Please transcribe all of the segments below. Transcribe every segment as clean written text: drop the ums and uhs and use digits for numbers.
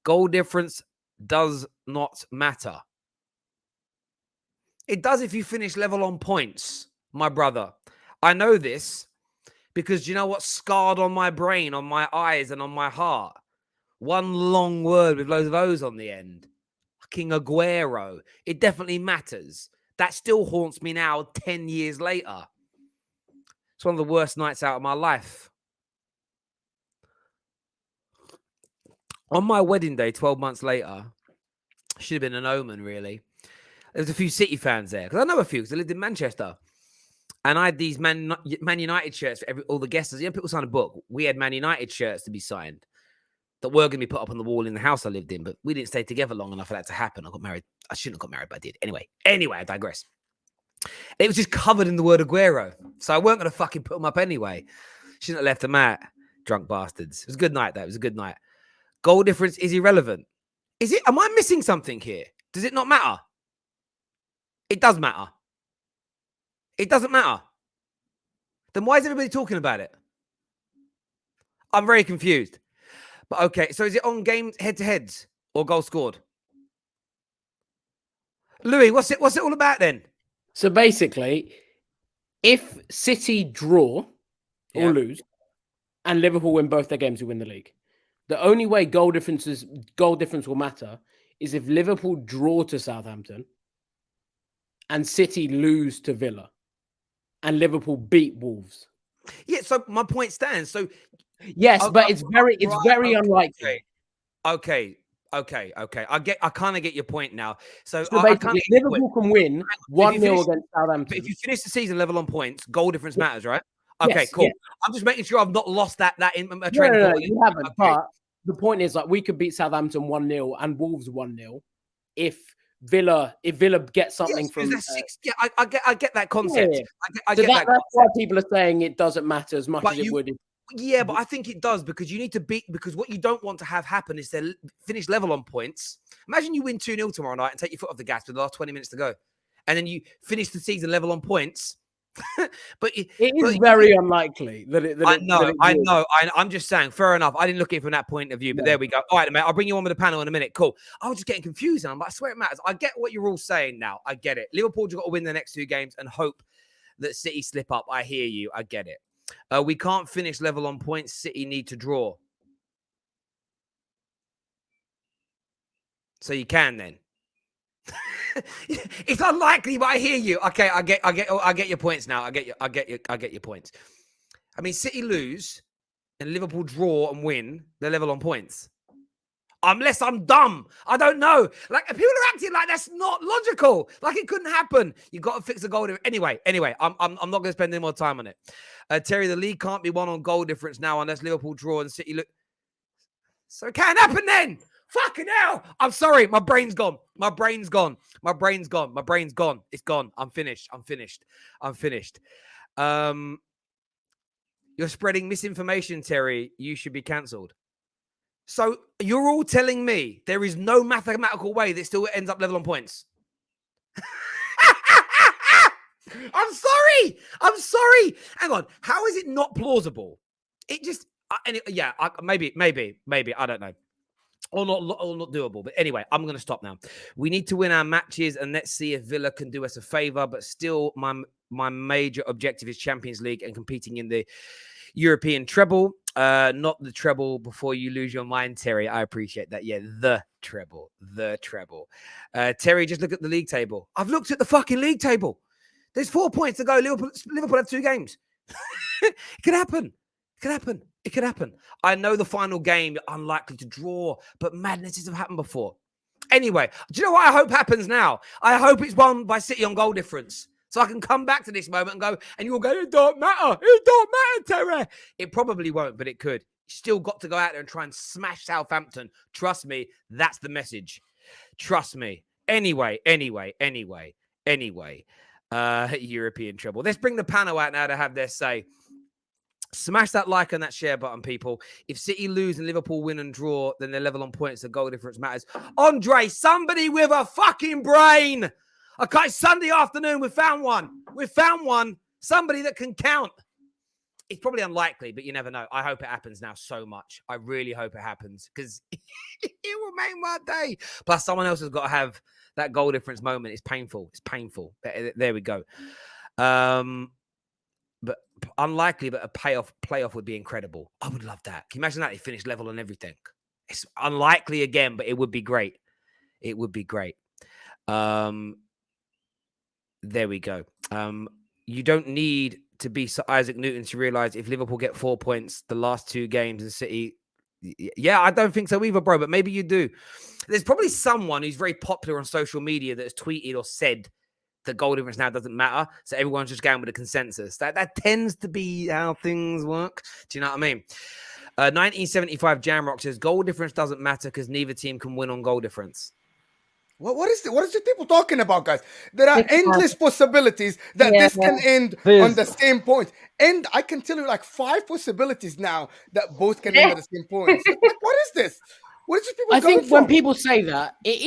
Goal difference does not matter. It does if you finish level on points, my brother. I know this because you know what's scarred on my brain, on my eyes, and on my heart? One long word with loads of O's on the end. Fucking Aguero. It definitely matters. That still haunts me now 10 years later. It's one of the worst nights out of my life. On my wedding day, 12 months later, should have been an omen, really. There was a few City fans there, because I know a few, because I lived in Manchester. And I had these Man United shirts for all the guests. You know, people signed a book. We had Man United shirts to be signed that were going to be put up on the wall in the house I lived in, but we didn't stay together long enough for that to happen. I got married. I shouldn't have got married, but I did. Anyway, I digress. It was just covered in the word Aguero. So I weren't going to fucking put them up anyway. Shouldn't have left them out. Drunk bastards. It was a good night, though. It was a good night. Goal difference is irrelevant. Is it? Am I missing something here? Does it not matter? It does matter. It doesn't matter. Then why is everybody talking about it? I'm very confused. But okay, so is it on games head-to-heads or goal scored? Louis, what's it all about then? So basically, if City draw or lose and Liverpool win both their games, we win the league. The only way goal difference will matter is if Liverpool draw to Southampton and City lose to Villa and Liverpool beat Wolves. Yeah, so my point stands. So yes, but it's very unlikely. Okay. I kind of get your point now. So basically, Liverpool can win 1-0 against Southampton. But if you finish the season level on points, goal difference matters, right? Okay, yes, cool. Yes. I'm just making sure I've not lost that in a train of thought. No, you haven't. Okay. But the point is, like, we could beat Southampton 1-0 and Wolves 1-0 if Villa gets something from. I get that concept. Yeah. I get that. That's why people are saying it doesn't matter as much as it would. Yeah, but I think it does because you need to beat, because what you don't want to have happen is to finish level on points. Imagine you win 2-0 tomorrow night and take your foot off the gas with the last 20 minutes to go. And then you finish the season level on points. But it is very unlikely that it. I know. I'm just saying, fair enough. I didn't look at it from that point of view, but there we go. All right, mate, I'll bring you on with the panel in a minute. Cool. I was just getting confused. And I'm like, I swear it matters. I get what you're all saying now. I get it. Liverpool just got to win the next 2 games and hope that City slip up. I hear you. I get it. We can't finish level on points. City need to draw. So you can then. It's unlikely, but I hear you. Okay, I get your points now. I get your points. I mean, City lose and Liverpool draw and win, they're level on points. Unless I'm dumb. I don't know. Like, people are acting like that's not logical. Like, it couldn't happen. You've got to fix the goal. Anyway, I'm not going to spend any more time on it. Terry, the league can't be won on goal difference now unless Liverpool draw and City look. So it can't happen then. Fucking hell. I'm sorry. My brain's gone. It's gone. I'm finished. You're spreading misinformation, Terry. You should be cancelled. So you're all telling me there is no mathematical way that still ends up level on points. I'm sorry. Hang on. How is it not plausible? It just, maybe. I don't know. Or not doable. But anyway, I'm going to stop now. We need to win our matches and let's see if Villa can do us a favor. But still, my major objective is Champions League and competing in the European treble. Not the treble before you lose your mind, Terry. I appreciate that. Yeah, the treble. Terry, just look at the league table. I've looked at the fucking league table. There's 4 points to go. Liverpool have 2 games. It could happen. I know the final game, unlikely to draw, but madnesses have happened before. Anyway, do you know what I hope happens now? I hope it's won by City on goal difference. So I can come back to this moment and go, and you'll go, it don't matter, Terry. It probably won't, but it could. Still got to go out there and try and smash Southampton. Trust me, that's the message. Trust me. Anyway. European treble. Let's bring the panel out now to have their say. Smash that like and that share button, people. If City lose and Liverpool win and draw, then they're level on points. The goal difference matters. Andre, somebody with a fucking brain. Okay, Sunday afternoon, we found one. Somebody that can count. it's probably unlikely, but you never know. I hope it happens now so much. I really hope it happens because it will make my day. Plus, someone else has got to have that goal difference moment. It's painful. It's painful. There we go. But unlikely, but a playoff would be incredible. I would love that. Can you imagine that? They finish level and everything. It's unlikely again, but it would be great. It would be great. There we go. You don't need to be Sir Isaac Newton to realize if Liverpool get 4 points the last 2 games and City. Yeah, I don't think so either, bro, but maybe you do. There's probably someone who's very popular on social media that has tweeted or said the goal difference now doesn't matter. So everyone's just going with a consensus. That tends to be how things work. Do you know what I mean? 1975 Jamrock says goal difference doesn't matter because neither team can win on goal difference. What is the people talking about, guys? There are endless possibilities that this can end on the same point. And I can tell you like 5 possibilities now that both can end at the same point. So, like, what is this? What is this people I going think from? when people say that, it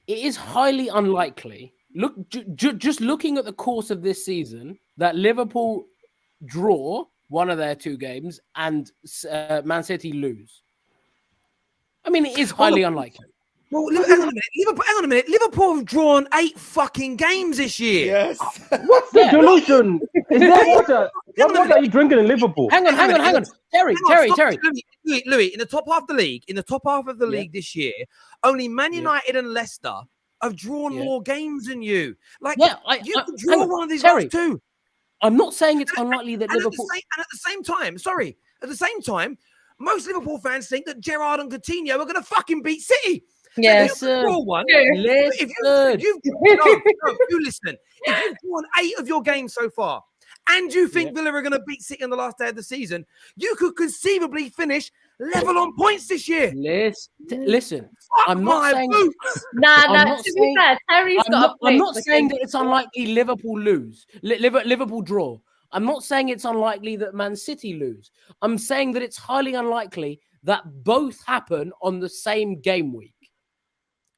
is highly unlikely. Look, just looking at the course of this season, that Liverpool draw one of their 2 games and Man City lose. I mean, it is highly unlikely. Well, hang on a minute. Liverpool have drawn 8 fucking games this year. Yes. What's the delusion? Is there what are you drinking in Liverpool? Hang on. Terry. Louis, in the top half of the league this year, only Man United and Leicester have drawn more games than you. Like, you could draw one of these last 2. I'm not saying it's unlikely that Liverpool... At the same time, most Liverpool fans think that Gerrard and Coutinho are going to fucking beat City. Yes, sir. One. If you listen. If you've drawn 8 of your games so far, and you think Villa are going to beat City on the last day of the season, you could conceivably finish level on points this year. Listen. I'm not saying. To be fair, Terry's got. I'm not saying that it's unlikely Liverpool lose. Liverpool draw. I'm not saying it's unlikely that Man City lose. I'm saying that it's highly unlikely that both happen on the same game week.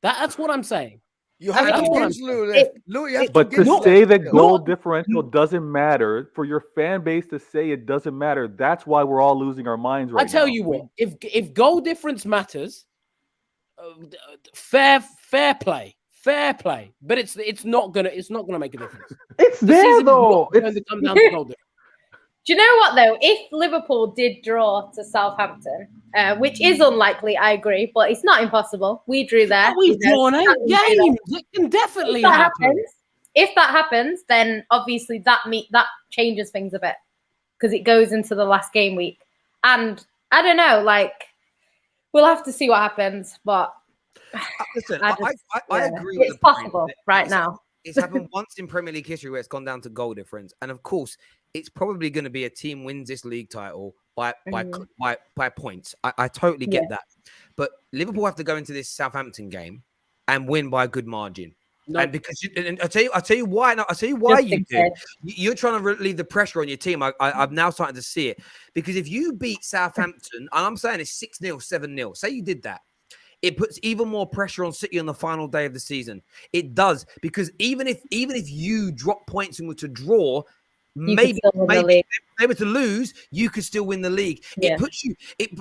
That's what I'm saying. You have to give Louis. But to say that goal differential doesn't matter, for your fan base to say it doesn't matter, that's why we're all losing our minds right now. I tell you what, if goal difference matters, fair play. But it's not gonna make a difference. It's there though. It's going to come down to goal difference. Do you know what, though? If Liverpool did draw to Southampton, which is unlikely, I agree, but it's not impossible. We drew there. We've drawn 8 games. It can definitely happen. If that happens, then obviously that changes things a bit because it goes into the last game week. And I don't know, like, we'll have to see what happens, but listen, I agree with it's possible right now. It's happened once in Premier League history where it's gone down to goal difference. And of course, it's probably going to be a team wins this league title by points. I totally get that. But Liverpool have to go into this Southampton game and win by a good margin. No. And because I'll tell you why. No, I'll tell you why you do. You're trying to relieve the pressure on your team. I'm now starting to see it. Because if you beat Southampton, and I'm saying it's 6-0, 7-0, say you did that, it puts even more pressure on City on the final day of the season. It does, because even if you drop points and were to draw, maybe to lose, you could still win the league. Yeah. It puts you.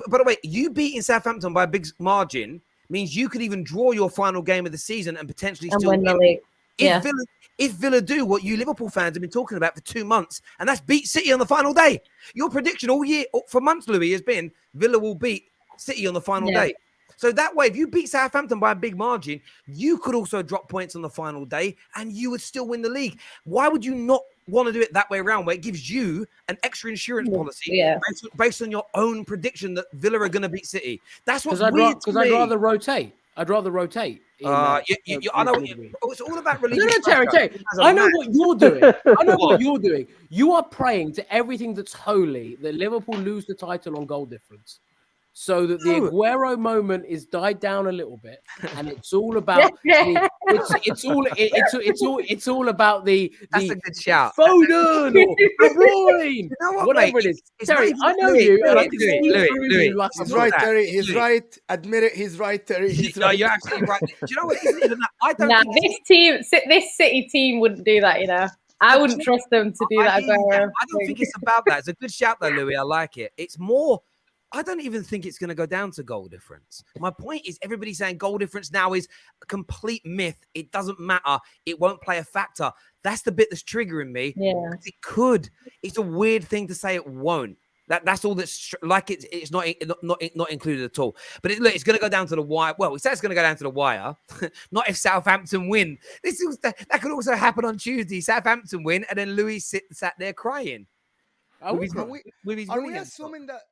By the way, you beating Southampton by a big margin means you could even draw your final game of the season and potentially still win the league. If Villa do what you Liverpool fans have been talking about for 2 months, and that's beat City on the final day. Your prediction all year for months, Louis, has been Villa will beat City on the final day. So that way, if you beat Southampton by a big margin, you could also drop points on the final day and you would still win the league. Why would you not want to do it that way around, where it gives you an extra insurance policy based on your own prediction that Villa are going to beat City? That's what's weird. Because I'd rather rotate. I know it's all about relieving. No, Terry. I know what you're doing. You are praying to everything that's holy that Liverpool lose the title on goal difference, so that the Aguero moment is died down a little bit, and it's all about it's all about the That's a good shout. Foden or De Bruyne, you know what, whatever mate? it is. Terry, I know you. Louis, he's right, Terry. He's right. Admit it. He's right, Terry. He's right. You're absolutely right. Do you know what? I don't. This City team wouldn't do that, you know. I wouldn't trust them to do that. hear you, Aguero I don't thing. think it's about that. It's a good shout though, Louis. I like it. It's more. I don't even think it's going to go down to goal difference. My point is, everybody's saying goal difference now is a complete myth. It doesn't matter. It won't play a factor. That's the bit that's triggering me. Yeah. It could. It's a weird thing to say it won't. That's all that's like it's not included at all. But look, it's going to go down to the wire. Well, we said it's going to go down to the wire. Not if Southampton win. That could also happen on Tuesday. Southampton win, and then Louis sat there crying. Are we assuming that